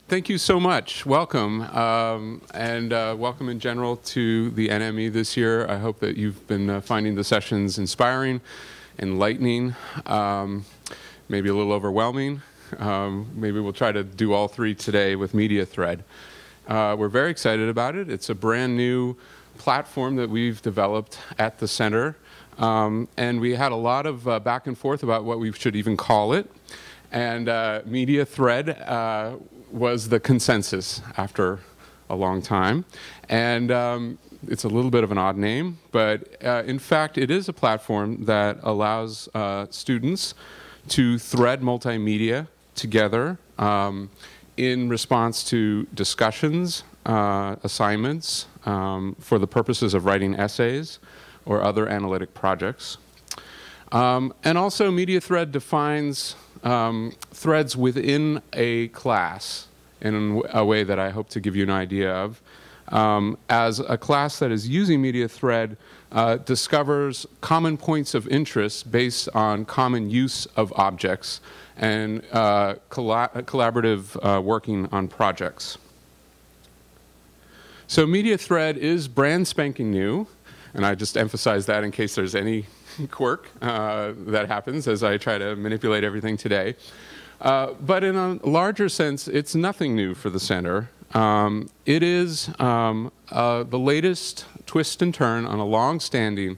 Thank you so much. Welcome, and welcome in general to the NME this year. I hope that you've been finding the sessions inspiring, enlightening, maybe a little overwhelming. Maybe we'll try to do all three today with MediaThread. We're very excited about it. It's a brand new platform that we've developed at the center, and we had a lot of back and forth about what we should even call it. And MediaThread was the consensus after a long time. And it's a little bit of an odd name, but in fact, it is a platform that allows students to thread multimedia together in response to discussions, assignments, for the purposes of writing essays or other analytic projects. And also, MediaThread defines threads within a class in a way that I hope to give you an idea of. As a class that is using MediaThread discovers common points of interest based on common use of objects and collaborative working on projects. So MediaThread is brand spanking new, and I just emphasize that in case there's any quirk that happens as I try to manipulate everything today. But in a larger sense, it's nothing new for the center. It is the latest twist and turn on a long-standing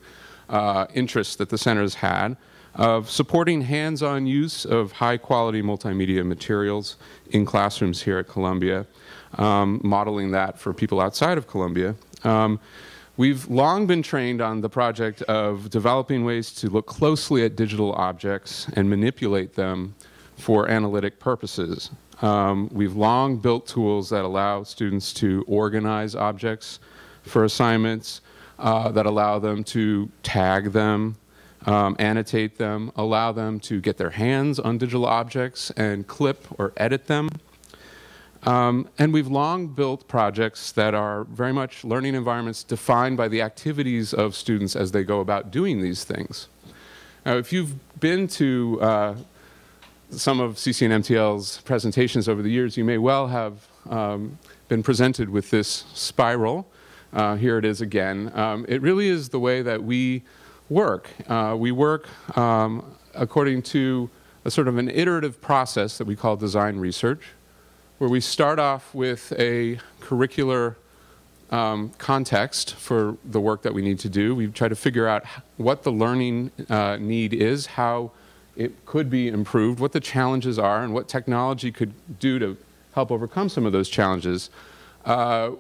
interest that the center has had of supporting hands-on use of high-quality multimedia materials in classrooms here at Columbia, modeling that for people outside of Columbia. We've long been trained on the project of developing ways to look closely at digital objects and manipulate them for analytic purposes. We've long built tools that allow students to organize objects for assignments, that allow them to tag them, annotate them, allow them to get their hands on digital objects and clip or edit them. And we've long built projects that are very much learning environments defined by the activities of students as they go about doing these things. Now, if you've been to some of CCNMTL's presentations over the years, you may well have been presented with this spiral. Here it is again. It really is the way that we work. We work according to a sort of an iterative process that we call design research, where we start off with a curricular context for the work that we need to do. We try to figure out what the learning need is, how it could be improved, what the challenges are, and what technology could do to help overcome some of those challenges.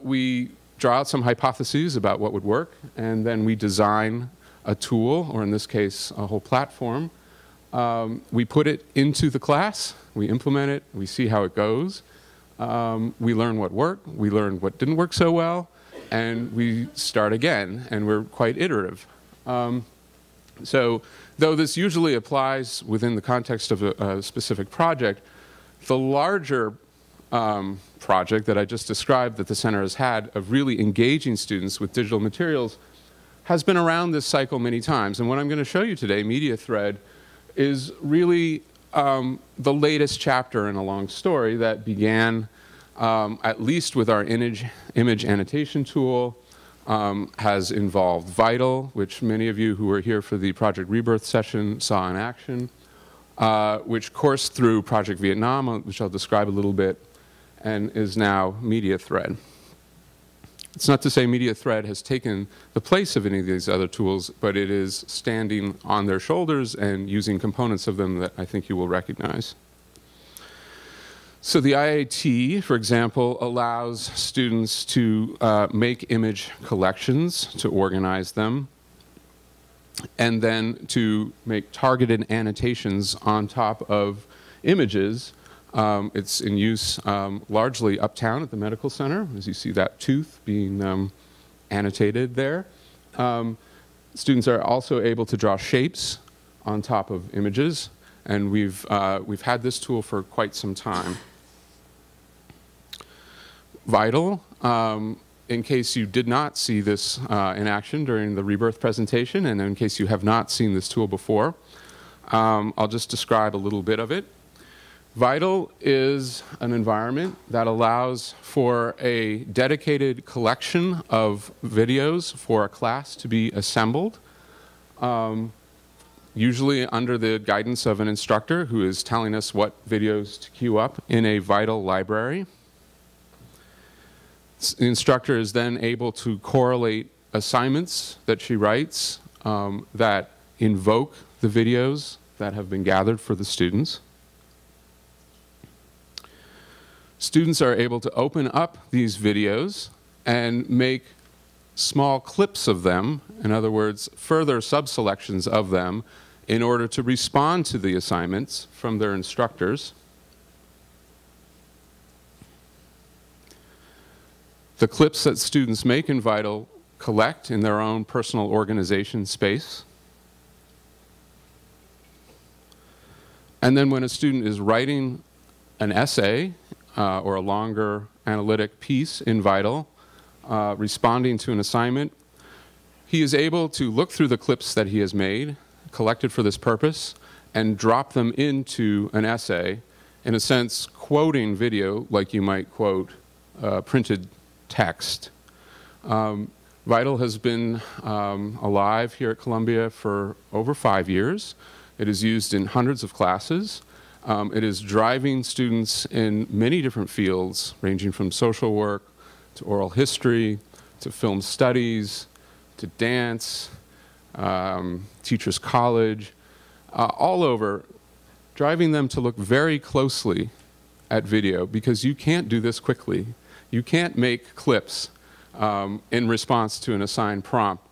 We draw out some hypotheses about what would work, and then we design a tool, or in this case, a whole platform. We put it into the class, we implement it, we see how it goes. We learn what worked, we learn what didn't work so well, and we start again, and we're quite iterative. So though this usually applies within the context of a specific project, the larger project that I just described that the center has had of really engaging students with digital materials has been around this cycle many times. And what I'm going to show you today, MediaThread, is really the latest chapter in a long story that began at least with our image annotation tool, has involved Vital, which many of you who were here for the Project Rebirth session saw in action, which coursed through Project Vietnam, which I'll describe a little bit, and is now MediaThread. It's not to say MediaThread has taken the place of any of these other tools, but it is standing on their shoulders and using components of them that I think you will recognize. So the IAT, for example, allows students to make image collections, to organize them, and then to make targeted annotations on top of images. It's in use largely uptown at the medical center, as you see that tooth being annotated there. Students are also able to draw shapes on top of images, and we've had this tool for quite some time. Vital, in case you did not see this in action during the Rebirth presentation, and in case you have not seen this tool before, I'll just describe a little bit of it. Vital is an environment that allows for a dedicated collection of videos for a class to be assembled, usually under the guidance of an instructor who is telling us what videos to queue up in a Vital library. The instructor is then able to correlate assignments that she writes that invoke the videos that have been gathered for the students. Students are able to open up these videos and make small clips of them, in other words, further subselections of them, in order to respond to the assignments from their instructors. The clips that students make in Vital collect in their own personal organization space. And then when a student is writing an essay or a longer analytic piece in Vital, responding to an assignment, he is able to look through the clips that he has made, collected for this purpose, and drop them into an essay, in a sense quoting video like you might quote printed text. Vital has been alive here at Columbia for over 5 years. It is used in hundreds of classes. It is driving students in many different fields, ranging from social work to oral history, to film studies, to dance, teachers' college, all over, driving them to look very closely at video, because you can't do this quickly. You can't make clips in response to an assigned prompt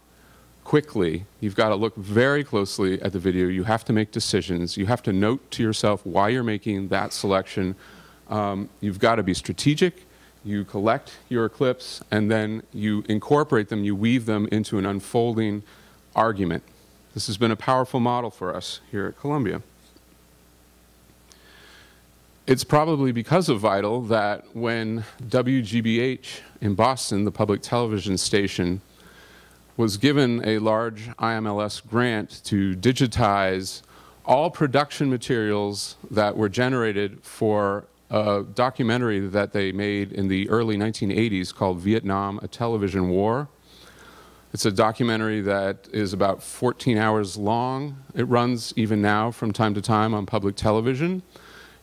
quickly. You've got to look very closely at the video. You have to make decisions. You have to note to yourself why you're making that selection. You've got to be strategic. You collect your clips, and then you incorporate them, you weave them into an unfolding argument. This has been a powerful model for us here at Columbia. It's probably because of Vital that when WGBH in Boston, the public television station, was given a large IMLS grant to digitize all production materials that were generated for a documentary that they made in the early 1980s called Vietnam, A Television War. It's a documentary that is about 14 hours long. It runs even now from time to time on public television.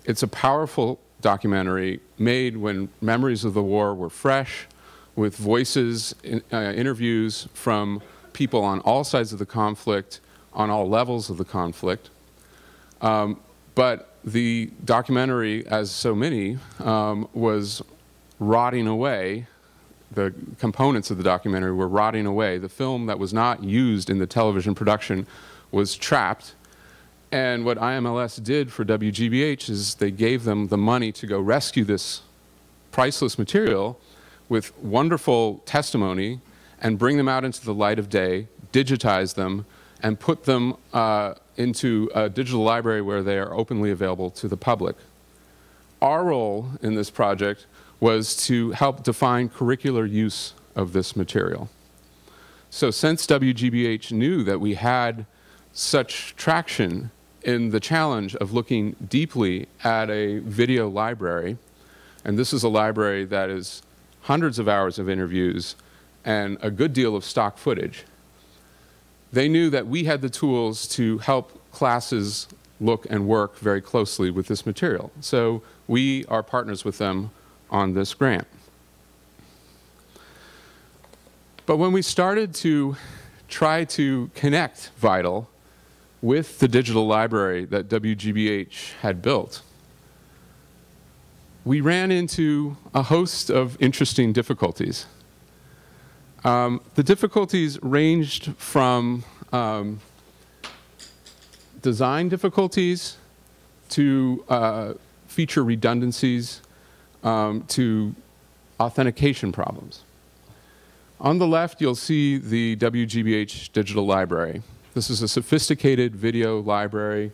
It's a powerful documentary made when memories of the war were fresh, with voices, interviews from people on all sides of the conflict, on all levels of the conflict. But the documentary, as so many, was rotting away. The components of the documentary were rotting away. The film that was not used in the television production was trapped. And what IMLS did for WGBH is they gave them the money to go rescue this priceless material with wonderful testimony and bring them out into the light of day, digitize them, and put them into a digital library where they are openly available to the public. Our role in this project was to help define curricular use of this material. So since WGBH knew that we had such traction in the challenge of looking deeply at a video library, and this is a library that is hundreds of hours of interviews and a good deal of stock footage, they knew that we had the tools to help classes look and work very closely with this material. So we are partners with them on this grant. But when we started to try to connect Vital with the digital library that WGBH had built, we ran into a host of interesting difficulties. The difficulties ranged from design difficulties to feature redundancies to authentication problems. On the left, you'll see the WGBH Digital Library. This is a sophisticated video library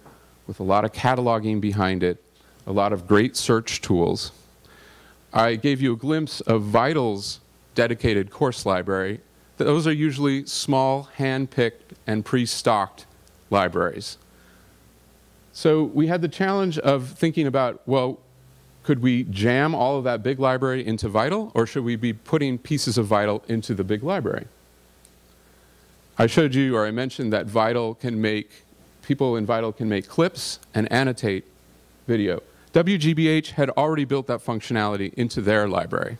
with a lot of cataloging behind it, a lot of great search tools. I gave you a glimpse of Vital's dedicated course library. Those are usually small, hand-picked, and pre-stocked libraries. So we had the challenge of thinking about, well, could we jam all of that big library into Vital, or should we be putting pieces of Vital into the big library? I showed you, or I mentioned, that people in Vital can make clips and annotate video. WGBH had already built that functionality into their library.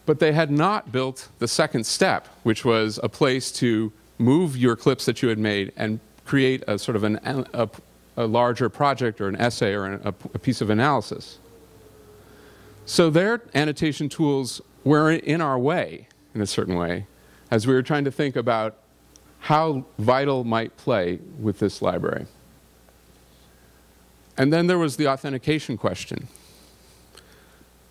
But they had not built the second step, which was a place to move your clips that you had made and create a sort of a larger project or an essay or a piece of analysis. So their annotation tools were in our way, in a certain way, as we were trying to think about how Vital might play with this library. And then there was the authentication question.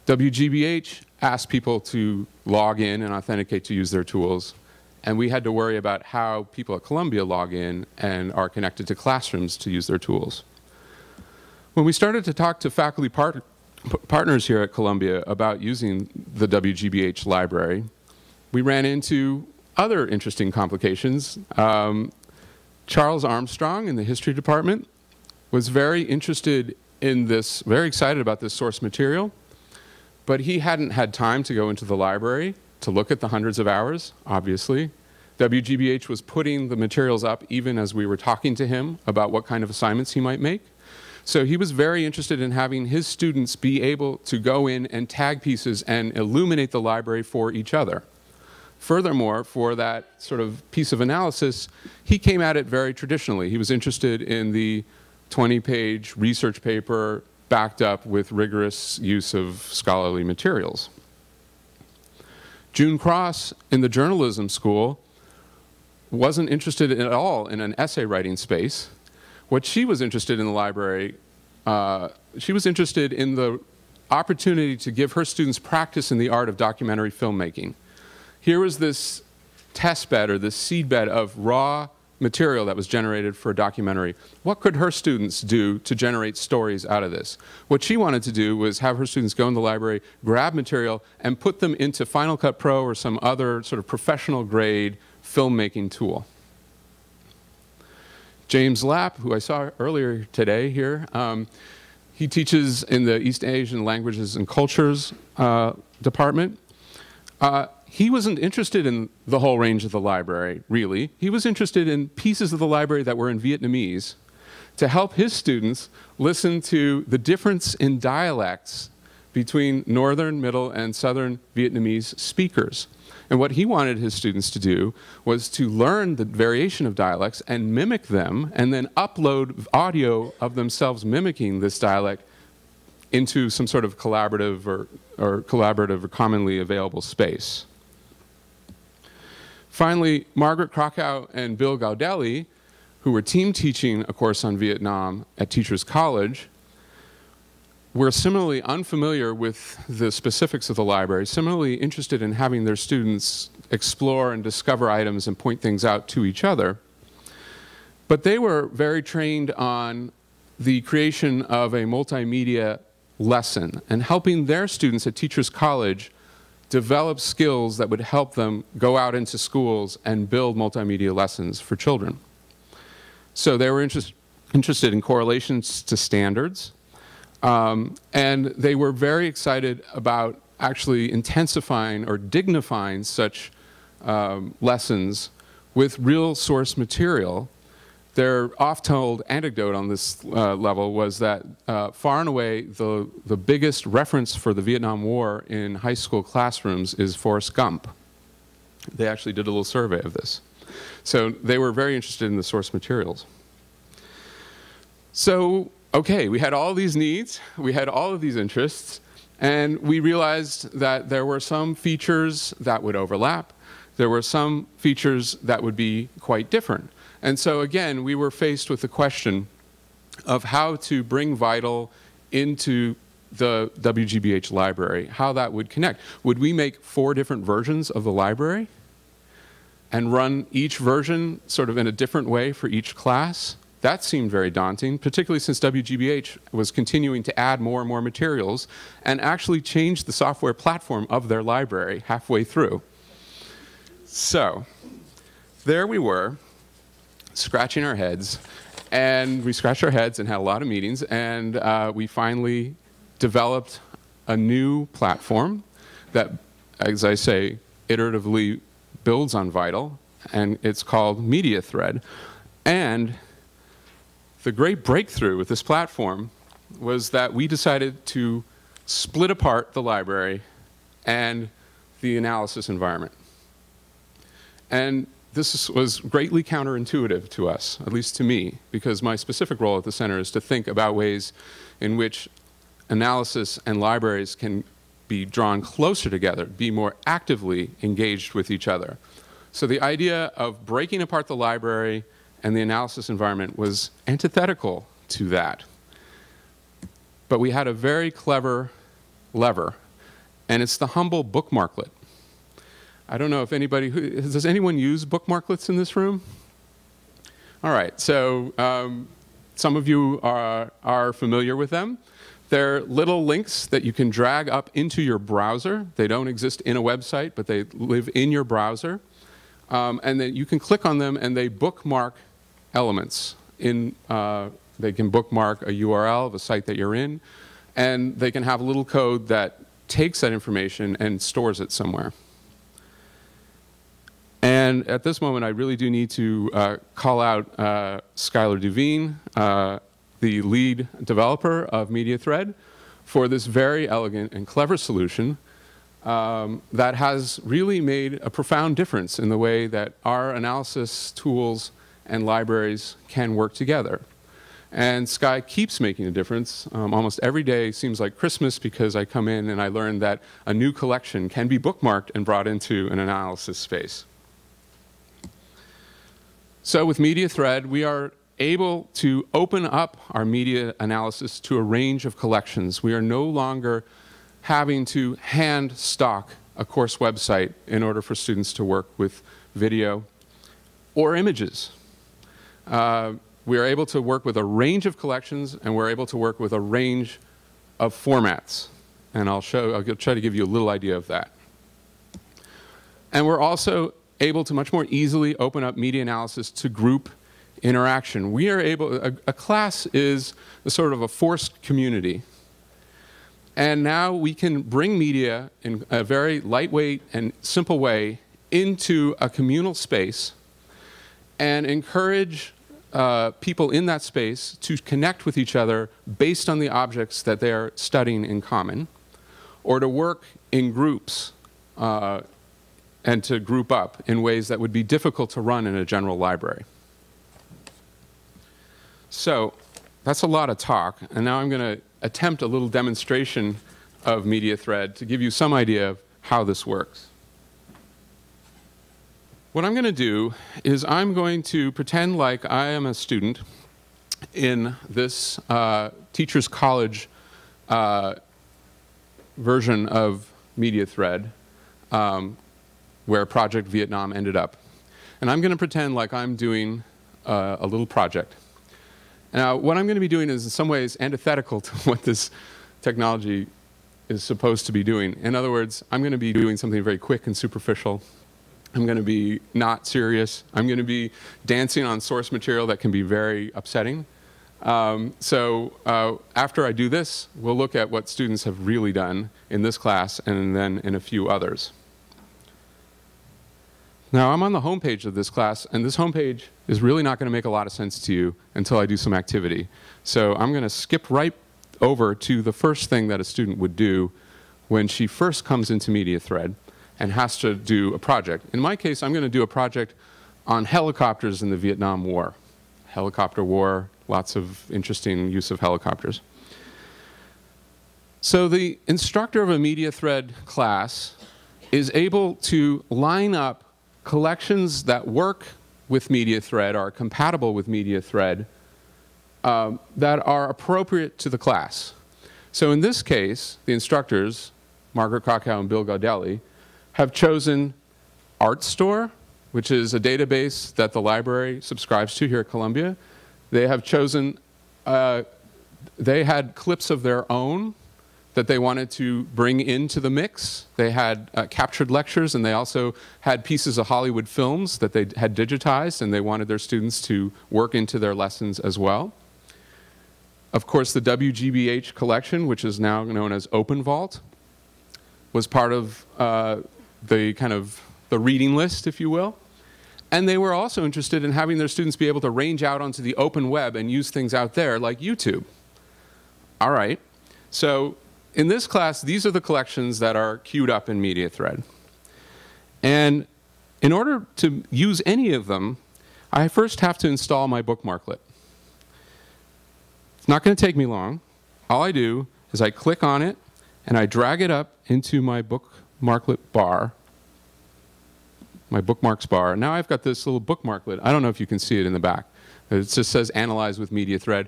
WGBH asked people to log in and authenticate to use their tools, and we had to worry about how people at Columbia log in and are connected to classrooms to use their tools. When we started to talk to faculty partners here at Columbia about using the WGBH library, we ran into other interesting complications. Charles Armstrong in the history department was very interested in this, very excited about this source material, but he hadn't had time to go into the library to look at the hundreds of hours, obviously. WGBH was putting the materials up even as we were talking to him about what kind of assignments he might make. So he was very interested in having his students be able to go in and tag pieces and illuminate the library for each other. Furthermore, for that sort of piece of analysis, he came at it very traditionally. He was interested in the 20-page research paper backed up with rigorous use of scholarly materials. June Cross in the journalism school wasn't interested at all in an essay writing space. What she was interested in the library, she was interested in the opportunity to give her students practice in the art of documentary filmmaking. Here was this test bed or this seed bed of raw material that was generated for a documentary. What could her students do to generate stories out of this? What she wanted to do was have her students go in the library, grab material, and put them into Final Cut Pro or some other sort of professional grade filmmaking tool. James Lapp, who I saw earlier today here, he teaches in the East Asian Languages and Cultures department. He wasn't interested in the whole range of the library, really. He was interested in pieces of the library that were in Vietnamese to help his students listen to the difference in dialects between northern, middle, and southern Vietnamese speakers. And what he wanted his students to do was to learn the variation of dialects and mimic them, and then upload audio of themselves mimicking this dialect into some sort of collaborative or commonly available space. Finally, Margaret Krakow and Bill Gaudelli, who were team teaching a course on Vietnam at Teachers College, were similarly unfamiliar with the specifics of the library, similarly interested in having their students explore and discover items and point things out to each other. But they were very trained on the creation of a multimedia lesson and helping their students at Teachers College develop skills that would help them go out into schools and build multimedia lessons for children. So they were interested in correlations to standards, and they were very excited about actually intensifying or dignifying such lessons with real source material. Their oft-told anecdote on this level was that far and away the biggest reference for the Vietnam War in high school classrooms is Forrest Gump. They actually did a little survey of this. So they were very interested in the source materials. So, okay, we had all these needs, we had all of these interests, and we realized that there were some features that would overlap. There were some features that would be quite different. And so again, we were faced with the question of how to bring Vital into the WGBH library, how that would connect. Would we make 4 different versions of the library and run each version sort of in a different way for each class? That seemed very daunting, particularly since WGBH was continuing to add more and more materials and actually change the software platform of their library halfway through. So there we were, scratching our heads, And we scratched our heads and had a lot of meetings, and we finally developed a new platform that, as I say, iteratively builds on Vital, and it's called MediaThread. And the great breakthrough with this platform was that we decided to split apart the library and the analysis environment. And this was greatly counterintuitive to us, at least to me, because my specific role at the center is to think about ways in which analysis and libraries can be drawn closer together, be more actively engaged with each other. So the idea of breaking apart the library and the analysis environment was antithetical to that. But we had a very clever lever, and it's the humble bookmarklet. I don't know if anybody, does anyone use bookmarklets in this room? All right, so some of you are familiar with them. They're little links that you can drag up into your browser. They don't exist in a website, but they live in your browser. And then you can click on them, and they bookmark elements. They can bookmark a URL of a site that you're in, and they can have a little code that takes that information and stores it somewhere. And at this moment, I really do need to call out Skylar Duveen, the lead developer of MediaThread, for this very elegant and clever solution that has really made a profound difference in the way that our analysis tools and libraries can work together. And Sky keeps making a difference. Almost every day seems like Christmas because I come in and I learn that a new collection can be bookmarked and brought into an analysis space. So with MediaThread, we are able to open up our media analysis to a range of collections. We are no longer having to hand stock a course website in order for students to work with video or images. We are able to work with a range of collections, and we're able to work with a range of formats. And I'll try to give you a little idea of that. And we're also able to much more easily open up media analysis to group interaction. We are able, a class is a sort of a forced community. And now we can bring media in a very lightweight and simple way into a communal space and encourage people in that space to connect with each other based on the objects that they are studying in common, or to work in groups and to group up in ways that would be difficult to run in a general library. So that's a lot of talk, and now I'm going to attempt a little demonstration of MediaThread to give you some idea of how this works. What I'm going to do is I'm going to pretend like I am a student in this Teachers College version of MediaThread, where Project Vietnam ended up. And I'm going to pretend like I'm doing a little project. Now, what I'm going to be doing is in some ways antithetical to what this technology is supposed to be doing. In other words, I'm going to be doing something very quick and superficial. I'm going to be not serious. I'm going to be dancing on source material that can be very upsetting. So after I do this, we'll look at what students have really done in this class and then in a few others. Now, I'm on the home page of this class, and this home page is really not going to make a lot of sense to you until I do some activity. So I'm going to skip right over to the first thing that a student would do when she first comes into MediaThread and has to do a project. In my case, I'm going to do a project on helicopters in the Vietnam War. Helicopter war, lots of interesting use of helicopters. So the instructor of a MediaThread class is able to line up collections that work with MediaThread, are compatible with MediaThread, that are appropriate to the class. So in this case, the instructors, Margaret Krakow and Bill Gaudelli, have chosen Artstore, which is a database that the library subscribes to here at Columbia. They have chosen, they had clips of their own that they wanted to bring into the mix. They had captured lectures, and they also had pieces of Hollywood films that they had digitized, and they wanted their students to work into their lessons as well. Of course, the WGBH collection, which is now known as Open Vault, was part of the reading list, if you will. And they were also interested in having their students be able to range out onto the open web and use things out there like YouTube. All right, so in this class, these are the collections that are queued up in MediaThread. And in order to use any of them, I first have to install my bookmarklet. It's not going to take me long. All I do is I click on it, and I drag it up into my bookmarklet bar, my bookmarks bar. Now I've got this little bookmarklet. I don't know if you can see it in the back. It just says Analyze with MediaThread.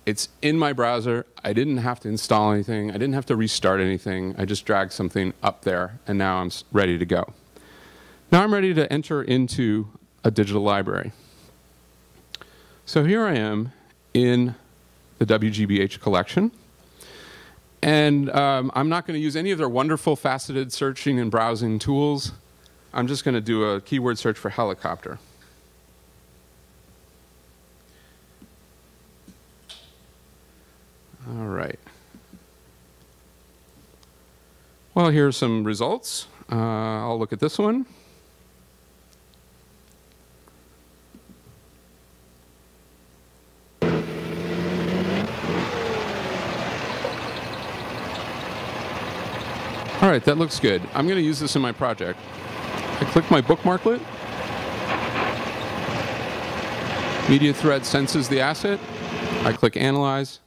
It's in my browser. I didn't have to install anything. I didn't have to restart anything. I just dragged something up there, and now I'm ready to go. Now I'm ready to enter into a digital library. So here I am in the WGBH collection. And I'm not going to use any of their wonderful faceted searching and browsing tools. I'm just going to do a keyword search for helicopter. All right. Well, here's some results. I'll look at this one. All right, that looks good. I'm going to use this in my project. I click my bookmarklet. MediaThread senses the asset. I click Analyze,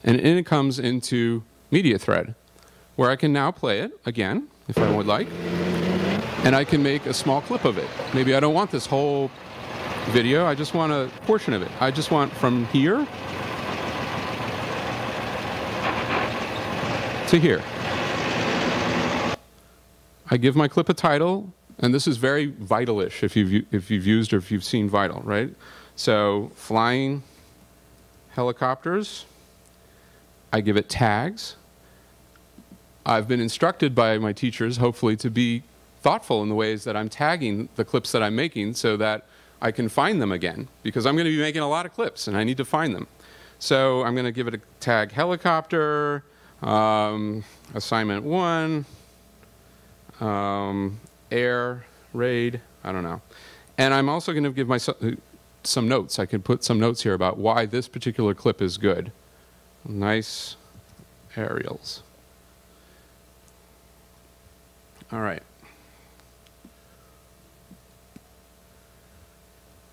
and in it comes into MediaThread, where I can now play it again, if I would like, and I can make a small clip of it. Maybe I don't want this whole video. I just want a portion of it. I just want from here to here. I give my clip a title, and this is very Vital-ish if you've used or if you've seen Vital, right? So flying helicopters. I give it tags. I've been instructed by my teachers, hopefully, to be thoughtful in the ways that I'm tagging the clips that I'm making so that I can find them again, because I'm going to be making a lot of clips and I need to find them. So I'm going to give it a tag helicopter, assignment 1, air, raid, I don't know. And I'm also going to give myself some notes. I can put some notes here about why this particular clip is good. Nice aerials. All right.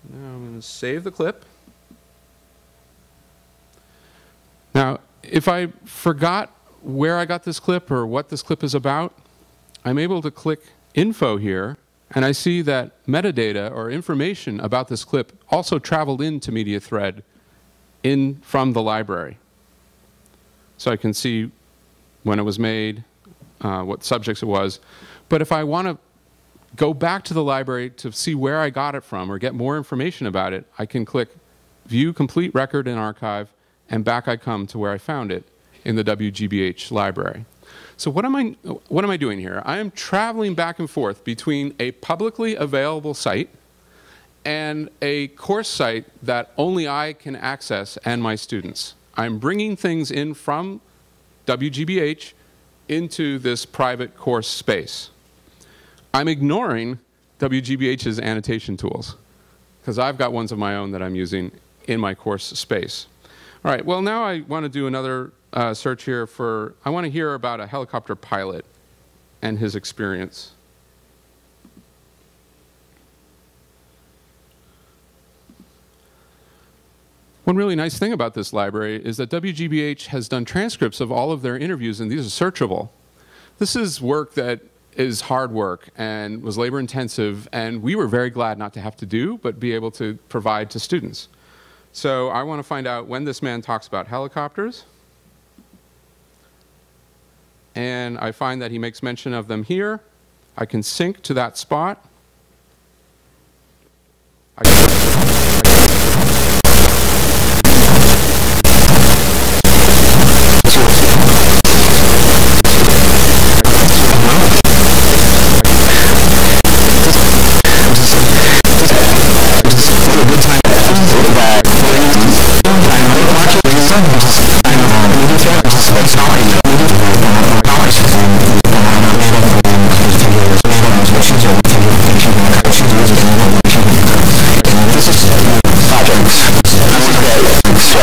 Now I'm going to save the clip. Now, if I forgot where I got this clip or what this clip is about, I'm able to click Info here, and I see that metadata or information about this clip also traveled into MediaThread from the library. So I can see when it was made, what subjects it was. But if I want to go back to the library to see where I got it from or get more information about it, I can click View Complete Record in Archive, and back I come to where I found it in the WGBH library. So what am I doing here? I am traveling back and forth between a publicly available site and a course site that only I can access and my students. I'm bringing things in from WGBH into this private course space. I'm ignoring WGBH's annotation tools because I've got ones of my own that I'm using in my course space. All right, well, now I want to do another search here for, I want to hear about a helicopter pilot and his experience. One really nice thing about this library is that WGBH has done transcripts of all of their interviews, and these are searchable. This is work that is hard work and was labor intensive, and we were very glad not to have to do, but be able to provide to students. So I want to find out when this man talks about helicopters. And I find that he makes mention of them here. I can sync to that spot.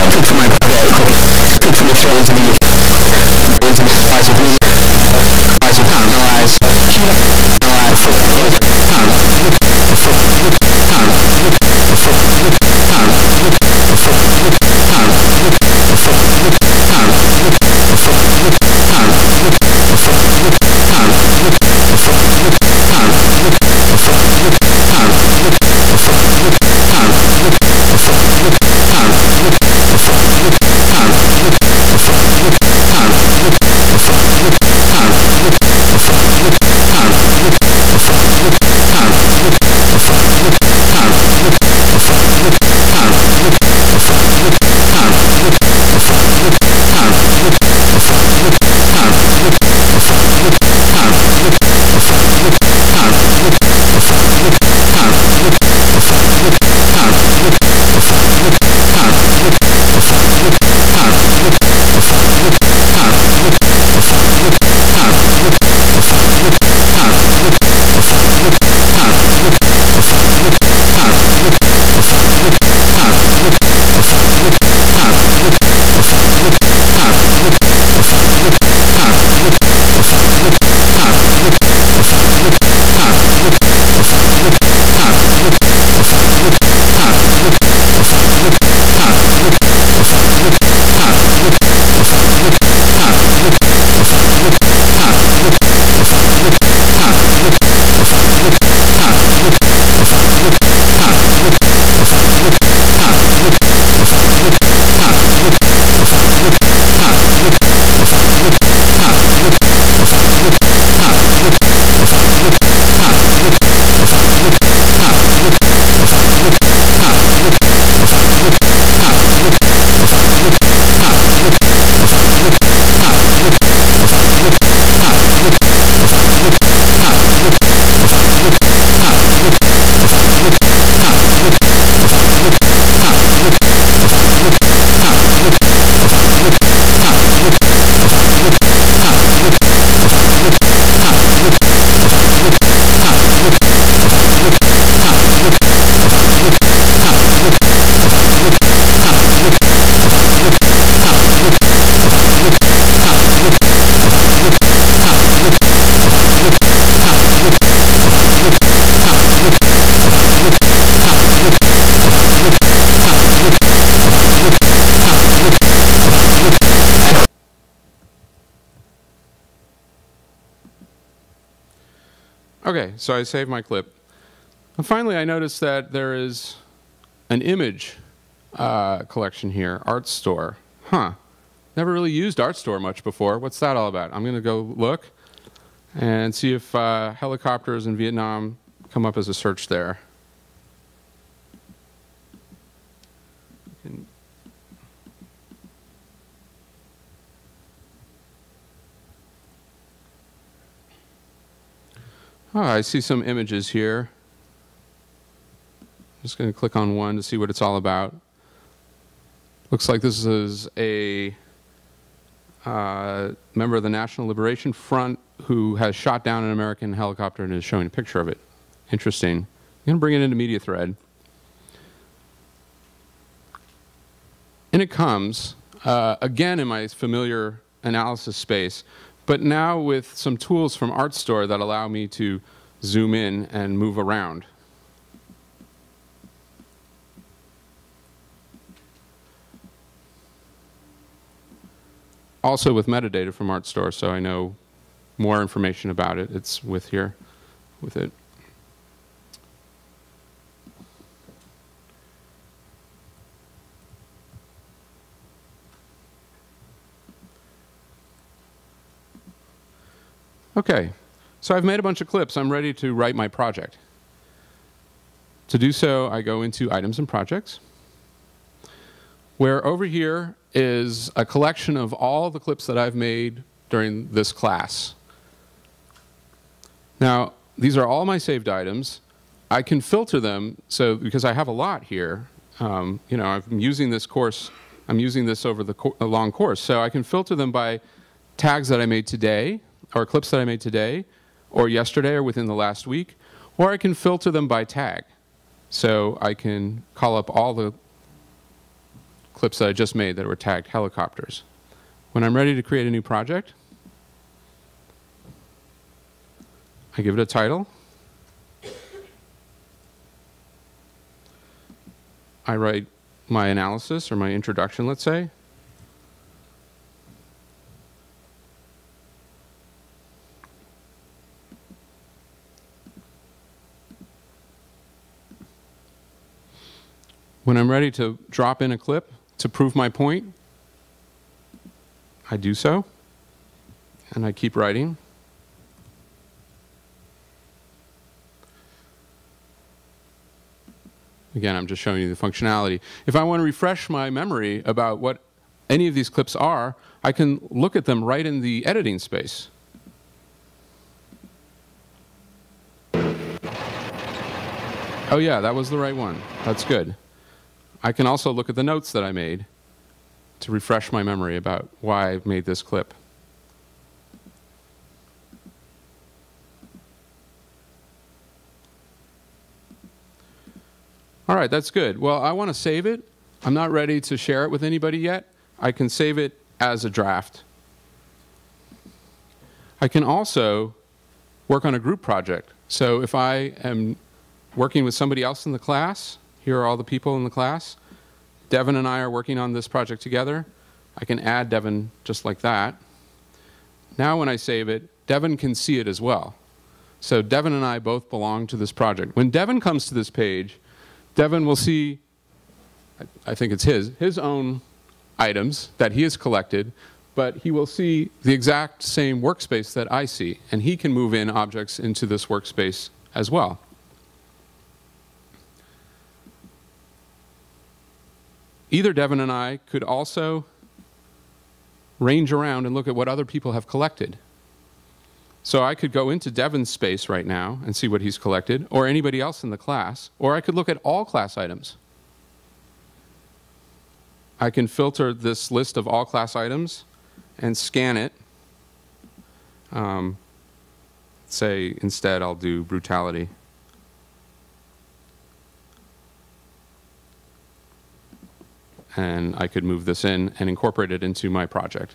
click for my project, click for the show into the analyze of music, analyze of pound, analyze Okay, so I saved my clip. And finally, I noticed that there is an image collection here, Artstore. Huh. Never really used Artstore much before. What's that all about? I'm going to go look and see if helicopters in Vietnam come up as a search there. Oh, I see some images here. I'm just going to click on one to see what it's all about. Looks like this is a member of the National Liberation Front who has shot down an American helicopter and is showing a picture of it. Interesting. I'm going to bring it into MediaThread. In it comes, again in my familiar analysis space, but now with some tools from Artstore that allow me to zoom in and move around. Also with metadata from Artstore, so I know more information about it. It's with it. Okay, so I've made a bunch of clips. I'm ready to write my project. To do so, I go into Items and Projects, where over here is a collection of all the clips that I've made during this class. Now, these are all my saved items. I can filter them, so because I have a lot here, you know, I'm using this course, I'm using this over the long course, so I can filter them by tags that I made today, or clips that I made today, or yesterday, or within the last week, or I can filter them by tag. So I can call up all the clips that I just made that were tagged helicopters. When I'm ready to create a new project, I give it a title. I write my analysis or my introduction, let's say. When I'm ready to drop in a clip to prove my point, I do so, and I keep writing. Again, I'm just showing you the functionality. If I want to refresh my memory about what any of these clips are, I can look at them right in the editing space. Oh yeah, that was the right one. That's good. I can also look at the notes that I made to refresh my memory about why I made this clip. All right, that's good. Well, I want to save it. I'm not ready to share it with anybody yet. I can save it as a draft. I can also work on a group project. So if I am working with somebody else in the class, here are all the people in the class. Devin and I are working on this project together. I can add Devin just like that. Now when I save it, Devin can see it as well. So Devin and I both belong to this project. When Devin comes to this page, Devin will see, I think it's his own items that he has collected, but he will see the exact same workspace that I see, and he can move in objects into this workspace as well. Either Devin and I could also range around and look at what other people have collected. So I could go into Devin's space right now and see what he's collected, or anybody else in the class, or I could look at all class items. I can filter this list of all class items and scan it. Say instead I'll do brutality. And I could move this in and incorporate it into my project.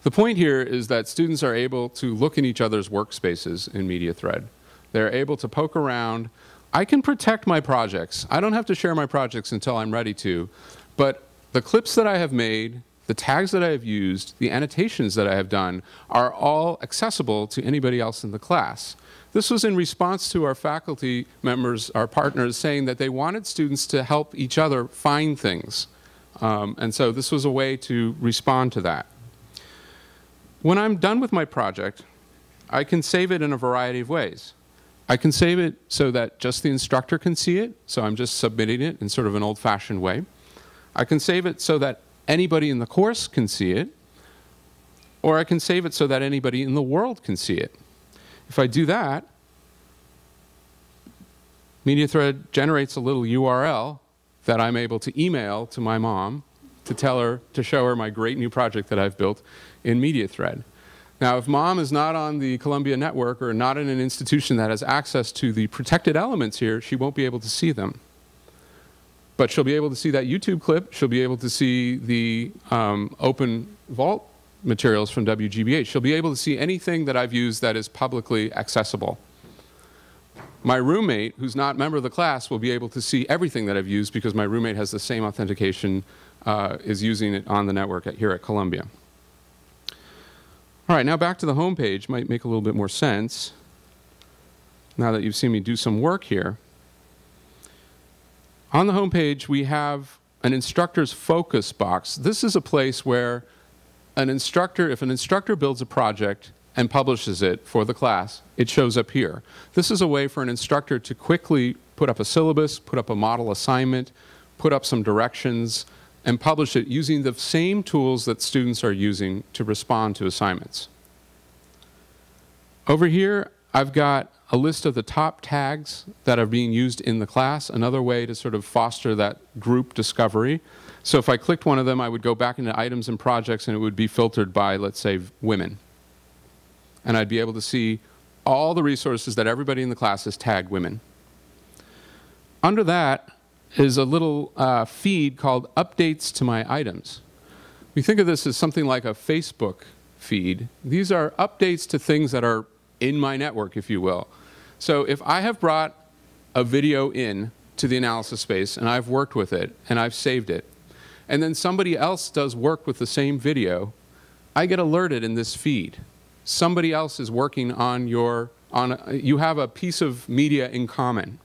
The point here is that students are able to look in each other's workspaces in MediaThread. They're able to poke around. I can protect my projects. I don't have to share my projects until I'm ready to, but the clips that I have made, the tags that I have used, the annotations that I have done are all accessible to anybody else in the class. This was in response to our faculty members, our partners, saying that they wanted students to help each other find things. And so this was a way to respond to that. When I'm done with my project, I can save it in a variety of ways. I can save it so that just the instructor can see it, so I'm just submitting it in sort of an old-fashioned way. I can save it so that anybody in the course can see it, or I can save it so that anybody in the world can see it. If I do that, MediaThread generates a little URL that I'm able to email to my mom to tell her, to show her my great new project that I've built in MediaThread. Now, if mom is not on the Columbia network or not in an institution that has access to the protected elements here, she won't be able to see them. But she'll be able to see that YouTube clip. She'll be able to see the open vault materials from WGBH. She'll be able to see anything that I've used that is publicly accessible. My roommate, who's not a member of the class, will be able to see everything that I've used because my roommate has the same authentication, is using it on the network here at Columbia. All right, now back to the home page. Might make a little bit more sense now that you've seen me do some work here. On the home page, we have an instructor's focus box. This is a place where an instructor, if an instructor builds a project and publishes it for the class, it shows up here. This is a way for an instructor to quickly put up a syllabus, put up a model assignment, put up some directions, and publish it using the same tools that students are using to respond to assignments. Over here, I've got a list of the top tags that are being used in the class, another way to sort of foster that group discovery. So if I clicked one of them, I would go back into items and projects, and it would be filtered by, let's say, women. And I'd be able to see all the resources that everybody in the class has tagged women. Under that, is a little feed called Updates to My Items. We think of this as something like a Facebook feed. These are updates to things that are in my network, if you will. So if I have brought a video in to the analysis space and I've worked with it and I've saved it, and then somebody else does work with the same video, I get alerted in this feed. Somebody else is working on you have a piece of media in common.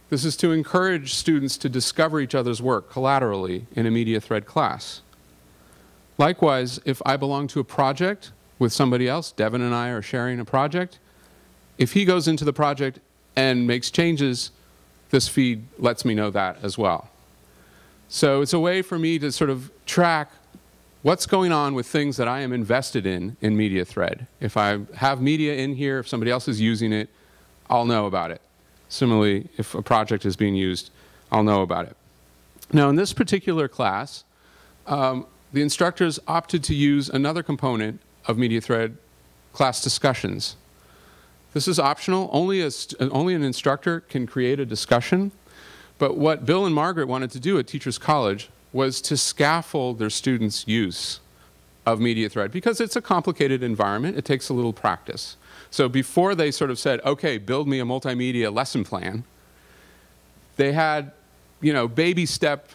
This is to encourage students to discover each other's work collaterally in a MediaThread class. Likewise, if I belong to a project with somebody else, Devin and I are sharing a project, if he goes into the project and makes changes, this feed lets me know that as well. So it's a way for me to sort of track what's going on with things that I am invested in MediaThread. If I have media in here, if somebody else is using it, I'll know about it. Similarly, if a project is being used, I'll know about it. Now, in this particular class, the instructors opted to use another component of MediaThread, class discussions. This is optional. Only an instructor can create a discussion. But what Bill and Margaret wanted to do at Teachers College was to scaffold their students' use of MediaThread, because it's a complicated environment. It takes a little practice. So before they sort of said, okay, build me a multimedia lesson plan, they had, baby step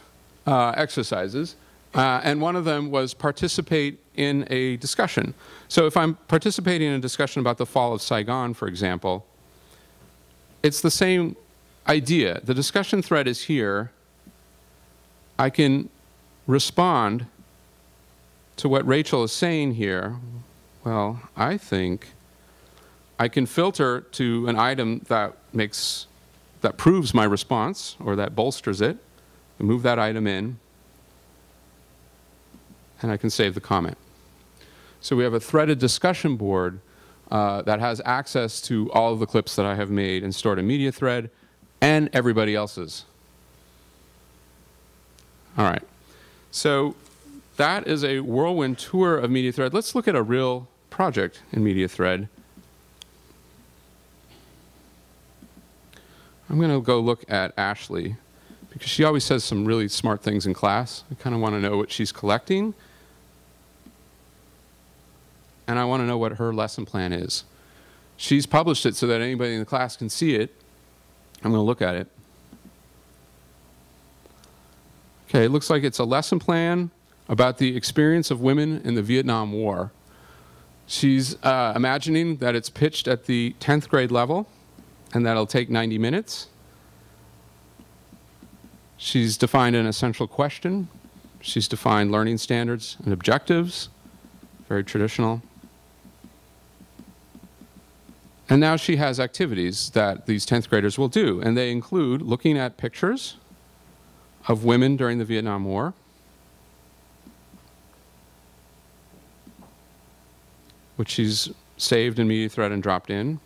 exercises. And one of them was participate in a discussion. So if I'm participating in a discussion about the fall of Saigon, for example, it's the same idea. The discussion thread is here. I can respond to what Rachel is saying here. Well, I think I can filter to an item that proves my response, or that bolsters it, and move that item in, and I can save the comment. So we have a threaded discussion board that has access to all of the clips that I have made and stored in MediaThread, and everybody else's. All right, so that is a whirlwind tour of MediaThread. Let's look at a real project in MediaThread. I'm going to go look at Ashley, because she always says some really smart things in class. I kind of want to know what she's collecting, and I want to know what her lesson plan is. She's published it so that anybody in the class can see it. I'm going to look at it. Okay, it looks like it's a lesson plan about the experience of women in the Vietnam War. She's imagining that it's pitched at the 10th grade level, and that'll take 90 minutes. She's defined an essential question. She's defined learning standards and objectives, very traditional. And now she has activities that these 10th graders will do, and they include looking at pictures of women during the Vietnam War, which she's saved in MediaThread and dropped in,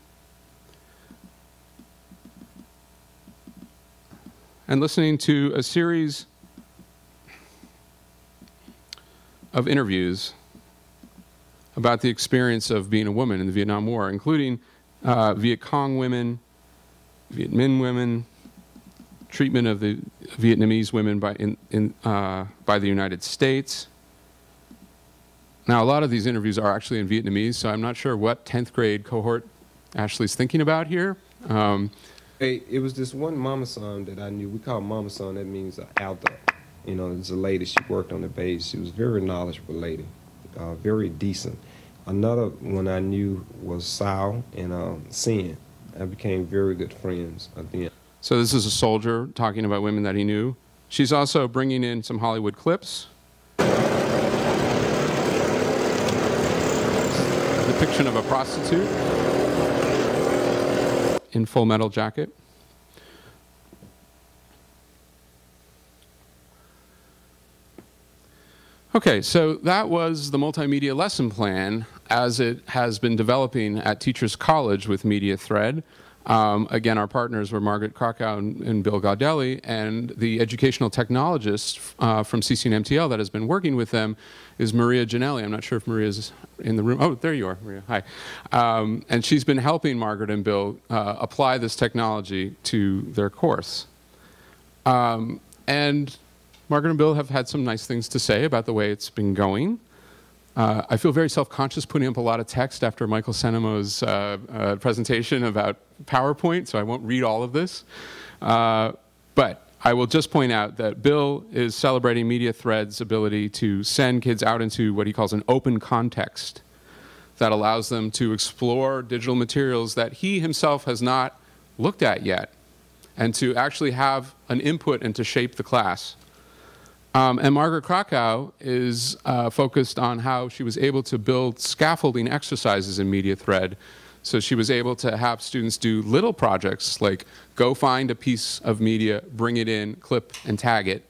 and listening to a series of interviews about the experience of being a woman in the Vietnam War, including Viet Cong women, Viet Minh women, treatment of the Vietnamese women by the United States. Now, a lot of these interviews are actually in Vietnamese, so I'm not sure what 10th grade cohort Ashley's thinking about here. Hey, it was this one mama son that I knew. We call mama son, that means elder. It's a lady, she worked on the base. She was a very knowledgeable lady, very decent. Another one I knew was Sao and Sin. I became very good friends at the end. So this is a soldier talking about women that he knew. She's also bringing in some Hollywood clips. A depiction of a prostitute in Full Metal Jacket. Okay, so that was the multimedia lesson plan as it has been developing at Teachers College with MediaThread. Again, our partners were Margaret Krakow and Bill Gaudelli, and the educational technologist from CCNMTL that has been working with them is Maria Ginelli. I'm not sure if Maria's in the room. Oh, there you are, Maria. Hi. And she's been helping Margaret and Bill apply this technology to their course. And Margaret and Bill have had some nice things to say about the way it's been going. I feel very self-conscious putting up a lot of text after Michael Senemo's presentation about PowerPoint, so I won't read all of this. But I will just point out that Bill is celebrating MediaThread's ability to send kids out into what he calls an open context that allows them to explore digital materials that he himself has not looked at yet, and to actually have an input and to shape the class. And Margaret Krakow is focused on how she was able to build scaffolding exercises in MediaThread. So she was able to have students do little projects like go find a piece of media, bring it in, clip and tag it,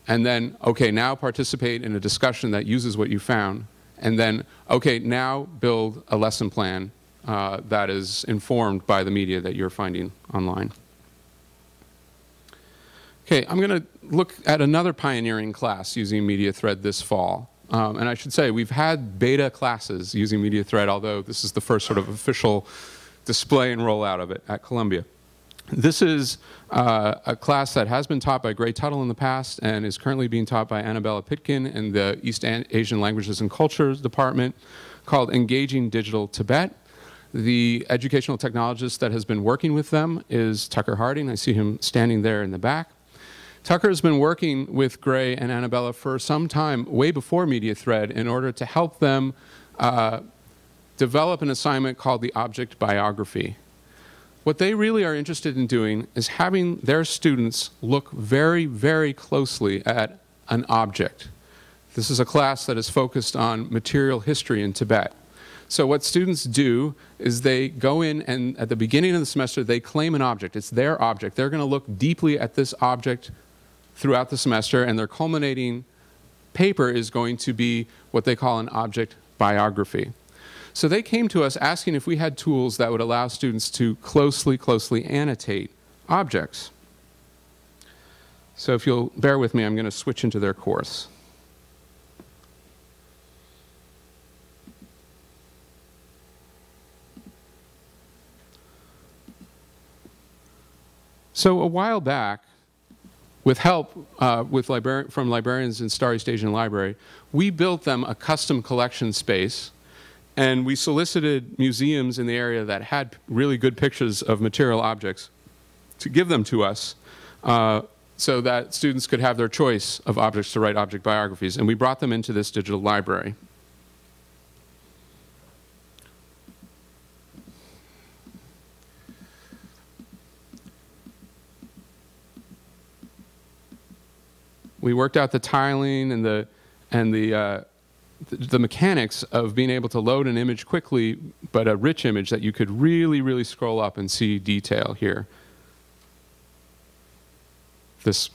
and then, okay, now participate in a discussion that uses what you found, and then, okay, now build a lesson plan that is informed by the media that you're finding online. Okay, I'm going to look at another pioneering class using MediaThread this fall. And I should say, we've had beta classes using MediaThread, although this is the first sort of official display and rollout of it at Columbia. This is a class that has been taught by Gray Tuttle in the past and is currently being taught by Annabella Pitkin in the East Asian Languages and Cultures Department, called Engaging Digital Tibet. The educational technologist that has been working with them is Tucker Harding. I see him standing there in the back. Tucker has been working with Gray and Annabella for some time, way before MediaThread, in order to help them develop an assignment called the object biography. What they really are interested in doing is having their students look very, very closely at an object. This is a class that is focused on material history in Tibet. So what students do is they go in and at the beginning of the semester they claim an object. It's their object. They're going to look deeply at this object throughout the semester, and their culminating paper is going to be what they call an object biography. So they came to us asking if we had tools that would allow students to closely annotate objects. So if you'll bear with me, I'm going to switch into their course. So a while back, with help from librarians in Star East Asian Library, we built them a custom collection space, and we solicited museums in the area that had really good pictures of material objects to give them to us so that students could have their choice of objects to write object biographies, and we brought them into this digital library. We worked out the tiling and the mechanics of being able to load an image quickly, but a rich image that you could really scroll up and see detail here. This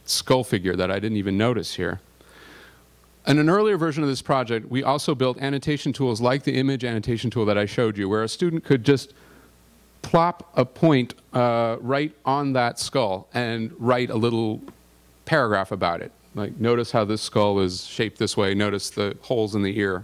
skull figure that I didn't even notice here. In an earlier version of this project, we also built annotation tools like the image annotation tool that I showed you, where a student could just plop a point right on that skull and write a little paragraph about it. Like, notice how this skull is shaped this way, notice the holes in the ear.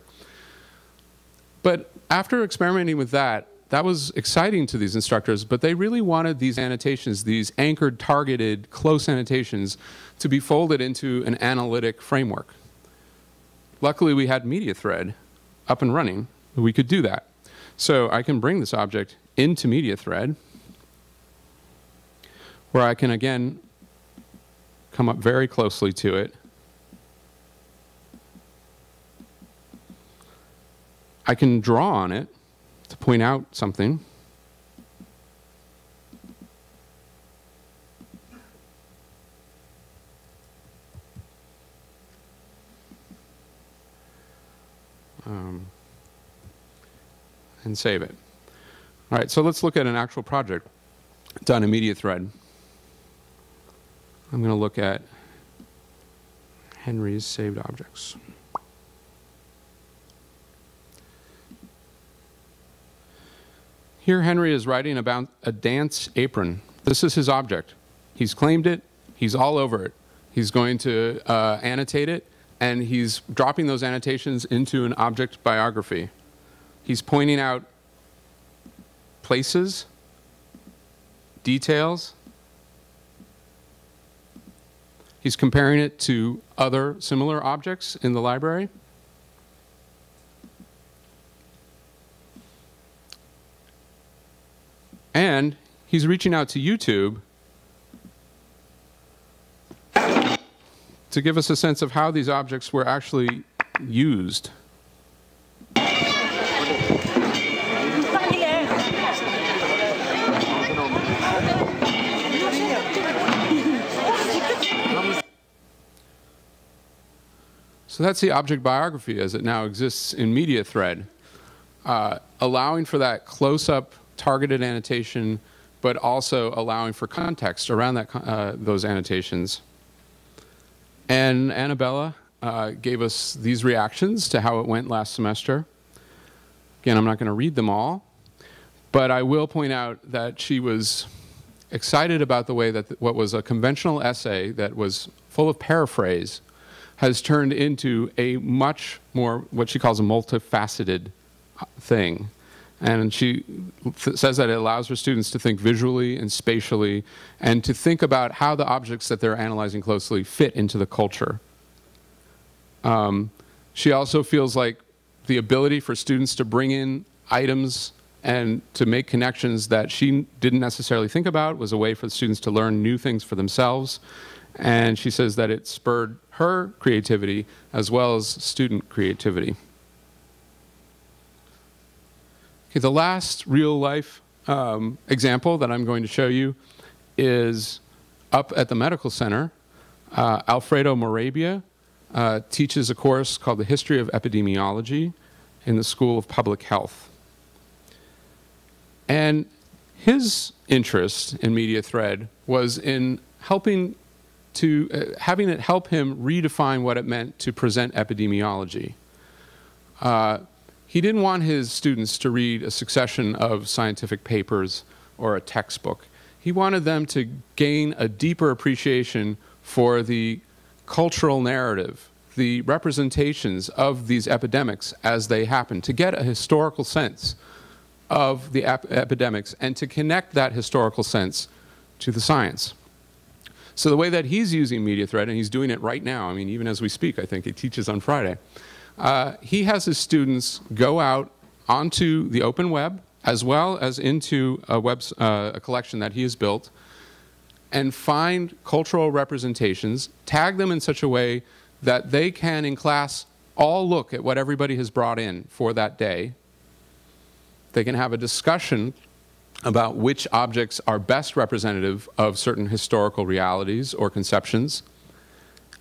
But after experimenting with that, that was exciting to these instructors, but they really wanted these annotations, these anchored, targeted, close annotations, to be folded into an analytic framework. Luckily, we had MediaThread up and running. We could do that. So I can bring this object into MediaThread, where I can, again, come up very closely to it. I can draw on it to point out something. And save it. All right, so let's look at an actual project done in MediaThread. I'm going to look at Henry's saved objects. Here Henry is writing about a dance apron. This is his object. He's claimed it. He's all over it. He's going to annotate it, and he's dropping those annotations into an object biography. He's pointing out places, details, He's comparing it to other similar objects in the library. And he's reaching out to YouTube to give us a sense of how these objects were actually used. So that's the object biography as it now exists in MediaThread, allowing for that close-up targeted annotation, but also allowing for context around that, those annotations. And Annabella gave us these reactions to how it went last semester. Again, I'm not going to read them all, but I will point out that she was excited about the way that what was a conventional essay that was full of paraphrase has turned into a much more, what she calls a multifaceted thing. And she says that it allows her students to think visually and spatially and to think about how the objects that they're analyzing closely fit into the culture. She also feels like the ability for students to bring in items and to make connections that she didn't necessarily think about was a way for the students to learn new things for themselves. And she says that it spurred her creativity as well as student creativity. Okay, the last real-life example that I'm going to show you is up at the medical center. Alfredo Morabia teaches a course called The History of Epidemiology in the School of Public Health. And his interest in MediaThread was in helping to, having it help him redefine what it meant to present epidemiology. He didn't want his students to read a succession of scientific papers or a textbook. He wanted them to gain a deeper appreciation for the cultural narrative, the representations of these epidemics as they happen, to get a historical sense of the epidemics and to connect that historical sense to the science. So the way that he's using MediaThread, and he's doing it right now, I mean, even as we speak, I think he teaches on Friday, he has his students go out onto the open web as well as into a collection that he has built and find cultural representations, tag them in such a way that they can, in class, all look at what everybody has brought in for that day. They can have a discussion about which objects are best representative of certain historical realities or conceptions.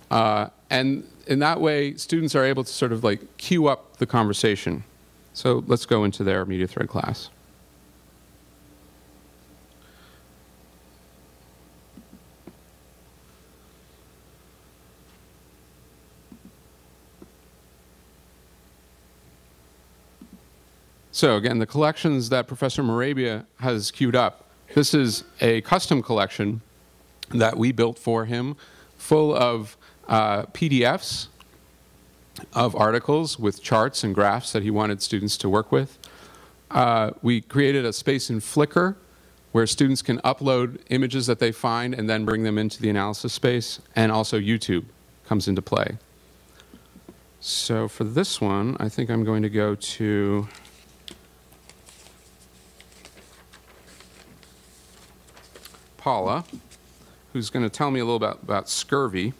And in that way, students are able to sort of like cue up the conversation. So let's go into their MediaThread class. So again, the collections that Professor Morabia has queued up, this is a custom collection that we built for him, full of PDFs of articles with charts and graphs that he wanted students to work with. We created a space in Flickr where students can upload images that they find and then bring them into the analysis space, and also YouTube comes into play. So for this one, I think I'm going to go to Paula, who's going to tell me a little about scurvy.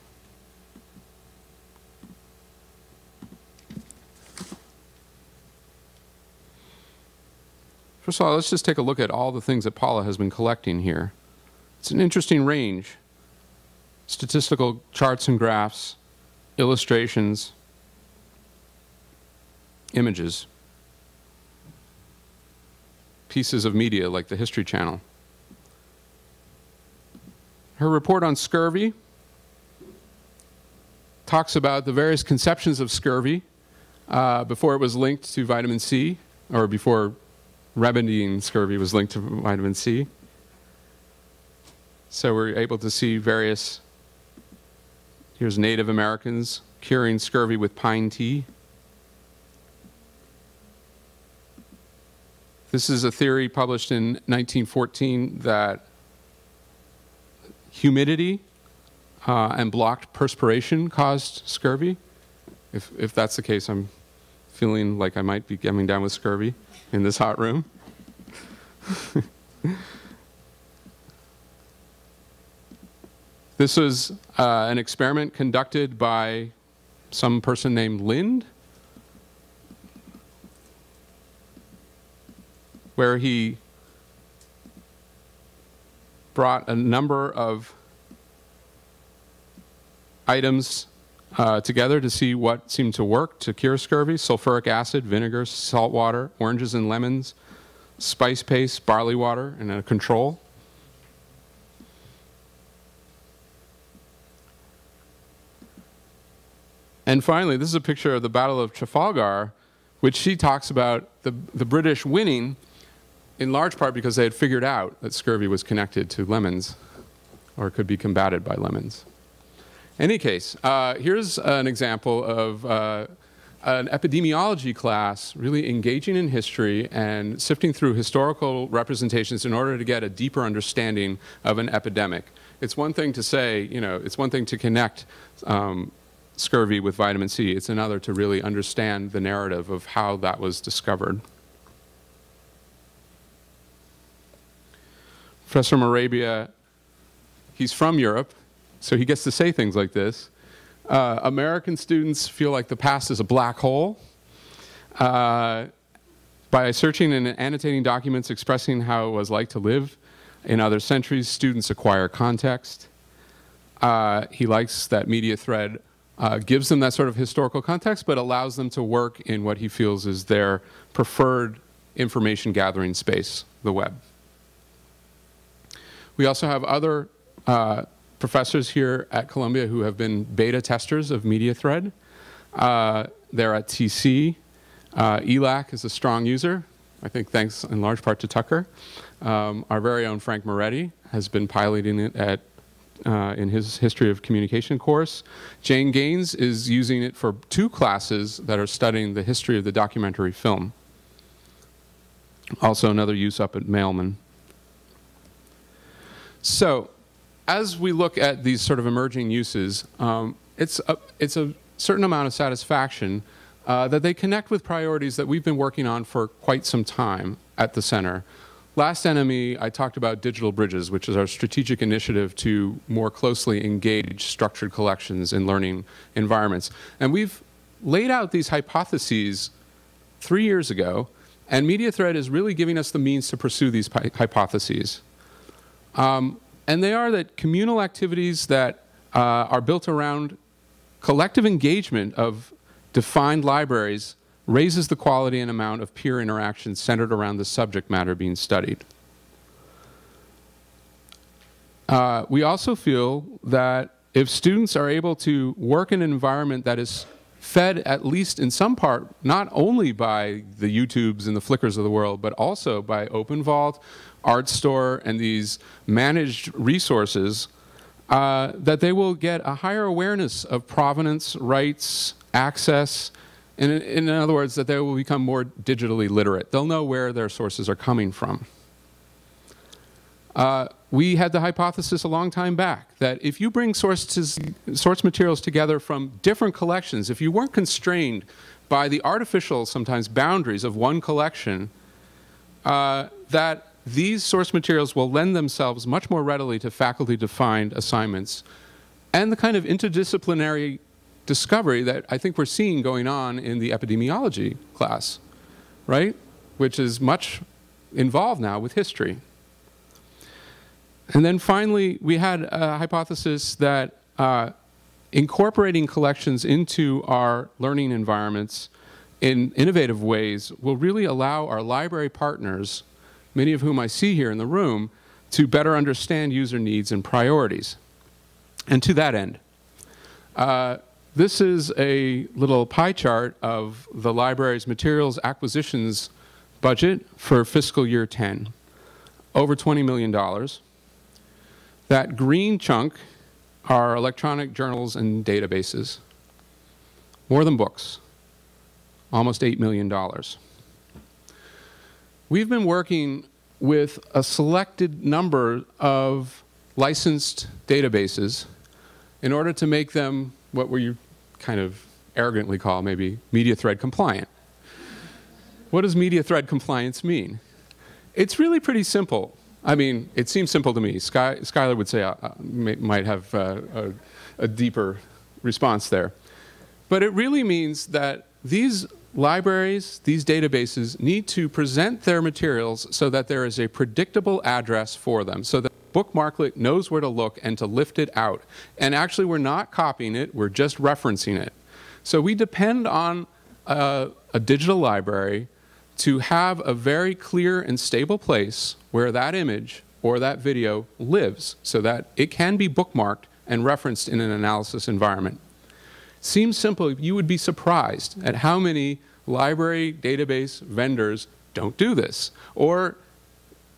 First of all, let's just take a look at all the things that Paula has been collecting here. It's an interesting range. Statistical charts and graphs, illustrations, images, pieces of media like the History Channel. Her report on scurvy talks about the various conceptions of scurvy before it was linked to vitamin C, or before remedying scurvy was linked to vitamin C. So we're able to see various, here's Native Americans curing scurvy with pine tea. This is a theory published in 1914 that humidity and blocked perspiration caused scurvy. If that's the case, I'm feeling like I might be coming down with scurvy in this hot room. This was an experiment conducted by some person named Lind, where he brought a number of items together to see what seemed to work to cure scurvy: sulfuric acid, vinegar, salt water, oranges and lemons, spice paste, barley water, and a control. And finally, this is a picture of the Battle of Trafalgar, which she talks about the British winning in large part because they had figured out that scurvy was connected to lemons, or could be combated by lemons. In any case, here's an example of an epidemiology class really engaging in history and sifting through historical representations in order to get a deeper understanding of an epidemic. It's one thing to say, you know, it's one thing to connect scurvy with vitamin C. It's another to really understand the narrative of how that was discovered. Professor Morabia, he's from Europe, so he gets to say things like this. American students feel like the past is a black hole. By searching and annotating documents expressing how it was like to live in other centuries, students acquire context. He likes that MediaThread gives them that sort of historical context, but allows them to work in what he feels is their preferred information gathering space, the web. We also have other professors here at Columbia who have been beta testers of MediaThread. They're at TC. ELAC is a strong user, I think thanks in large part to Tucker. Our very own Frank Moretti has been piloting it at in his History of Communication course. Jane Gaines is using it for 2 classes that are studying the history of the documentary film. Also another use up at Mailman. So, as we look at these sort of emerging uses, it's a certain amount of satisfaction that they connect with priorities that we've been working on for quite some time at the center. Last NME, I talked about Digital Bridges, which is our strategic initiative to more closely engage structured collections in learning environments. And we've laid out these hypotheses 3 years ago, and MediaThread is really giving us the means to pursue these hypotheses. And they are that communal activities that are built around collective engagement of defined libraries raises the quality and amount of peer interaction centered around the subject matter being studied. We also feel that if students are able to work in an environment that is fed at least in some part, not only by the YouTubes and the Flickrs of the world, but also by OpenVault, Artstore, and these managed resources, that they will get a higher awareness of provenance, rights, access. In other words, that they will become more digitally literate. They'll know where their sources are coming from. We had the hypothesis a long time back that if you bring source materials together from different collections, if you weren't constrained by the artificial, sometimes, boundaries of one collection, that these source materials will lend themselves much more readily to faculty-defined assignments and the kind of interdisciplinary discovery that I think we're seeing going on in the epidemiology class, right? Which is much involved now with history. And then finally, we had a hypothesis that incorporating collections into our learning environments in innovative ways will really allow our library partners, many of whom I see here in the room, to better understand user needs and priorities. And to that end, this is a little pie chart of the library's materials acquisitions budget for fiscal year 10, over $20 million. That green chunk are electronic journals and databases, more than books, almost $8 million. We've been working with a selected number of licensed databases in order to make them what we kind of arrogantly call maybe MediaThread compliant. What does MediaThread compliance mean? It's really pretty simple. I mean, it seems simple to me. Skylar would say might have a deeper response there. But it really means that these libraries, these databases, need to present their materials so that there is a predictable address for them, so that Bookmarklet knows where to look and to lift it out. And actually, we're not copying it, we're just referencing it. So we depend on a digital library to have a very clear and stable place where that image or that video lives, so that it can be bookmarked and referenced in an analysis environment. Seems simple. You would be surprised at how many library database vendors don't do this, or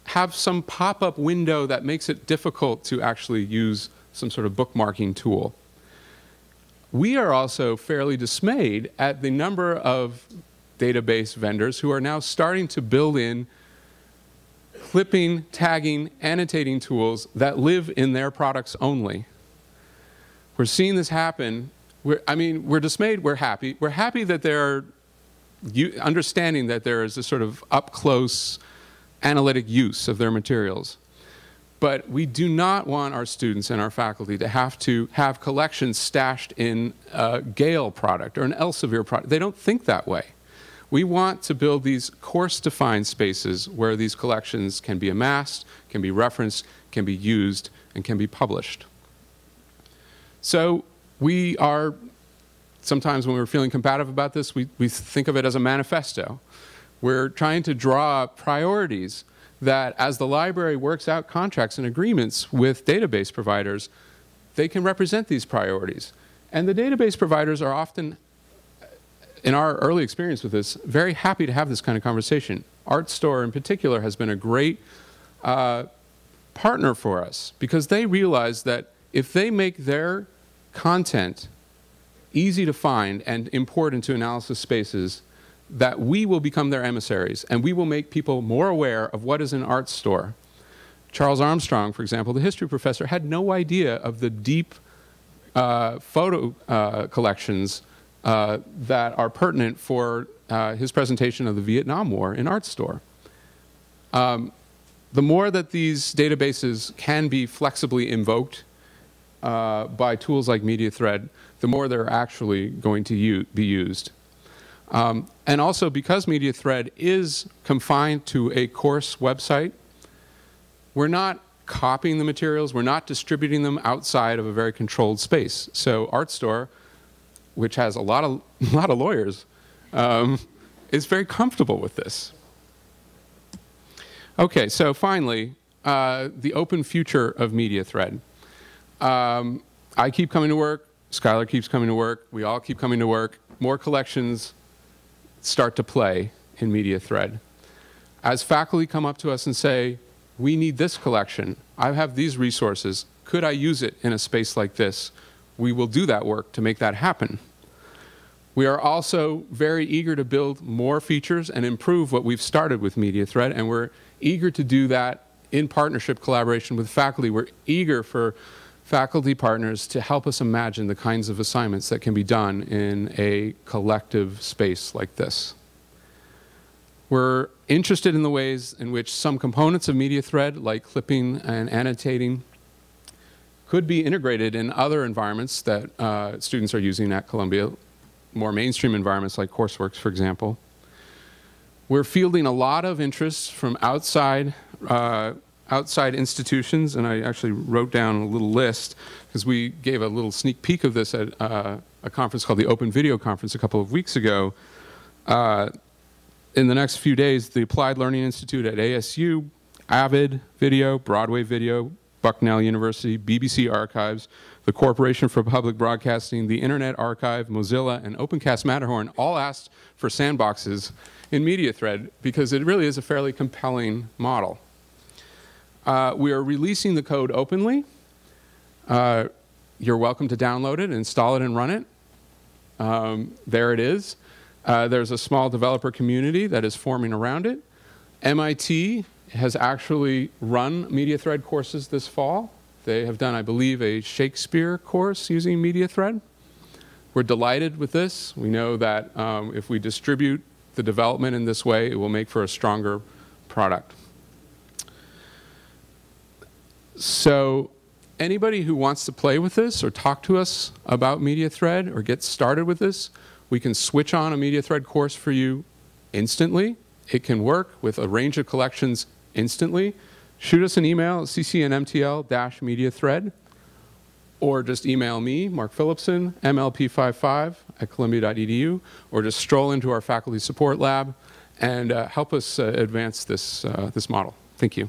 have some pop-up window that makes it difficult to actually use some sort of bookmarking tool. We are also fairly dismayed at the number of database vendors who are now starting to build in clipping, tagging, annotating tools that live in their products only. We're seeing this happen. We're dismayed, we're happy. We're happy that they're understanding that there is a sort of up-close analytic use of their materials. But we do not want our students and our faculty to have collections stashed in a Gale product or an Elsevier product. They don't think that way. We want to build these course-defined spaces where these collections can be amassed, can be referenced, can be used, and can be published. So we are, sometimes when we're feeling combative about this, we think of it as a manifesto. We're trying to draw priorities that as the library works out contracts and agreements with database providers, they can represent these priorities. And the database providers are often, in our early experience with this, very happy to have this kind of conversation. Artstore in particular has been a great partner for us, because they realize that if they make their content easy to find and import into analysis spaces, that we will become their emissaries, and we will make people more aware of what is in Artstore. Charles Armstrong, for example, the history professor, had no idea of the deep photo collections that are pertinent for his presentation of the Vietnam War in Artstore. The more that these databases can be flexibly invoked by tools like MediaThread, the more they're actually going to be used. And also, because MediaThread is confined to a course website, we're not copying the materials, we're not distributing them outside of a very controlled space. So Artstore, which has a lot of lawyers, is very comfortable with this. Okay, so finally, the open future of MediaThread. I keep coming to work, Skylar keeps coming to work, we all keep coming to work. More collections start to play in MediaThread. As faculty come up to us and say, we need this collection, I have these resources, could I use it in a space like this? We will do that work to make that happen. We are also very eager to build more features and improve what we've started with MediaThread, and we're eager to do that in partnership, collaboration with faculty. We're eager for faculty partners to help us imagine the kinds of assignments that can be done in a collective space like this. We're interested in the ways in which some components of MediaThread, like clipping and annotating, could be integrated in other environments that students are using at Columbia, more mainstream environments like Courseworks, for example. We're fielding a lot of interest from outside institutions, and I actually wrote down a little list because we gave a little sneak peek of this at a conference called the Open Video Conference a couple of weeks ago. In the next few days, the Applied Learning Institute at ASU, Avid Video, Broadway Video, Bucknell University, BBC Archives, the Corporation for Public Broadcasting, the Internet Archive, Mozilla, and OpenCast Matterhorn all asked for sandboxes in MediaThread because it really is a fairly compelling model. We are releasing the code openly. You're welcome to download it, install it, and run it. There it is. There's a small developer community that is forming around it. MIT has actually run MediaThread courses this fall. They have done, I believe, a Shakespeare course using MediaThread. We're delighted with this. We know that if we distribute the development in this way, it will make for a stronger product. So anybody who wants to play with this or talk to us about MediaThread or get started with this, we can switch on a MediaThread course for you instantly. It can work with a range of collections instantly. Shoot us an email at ccnmtl-mediathread, or just email me, Mark Phillipson, mlp55@columbia.edu, or just stroll into our faculty support lab and help us advance this model. Thank you.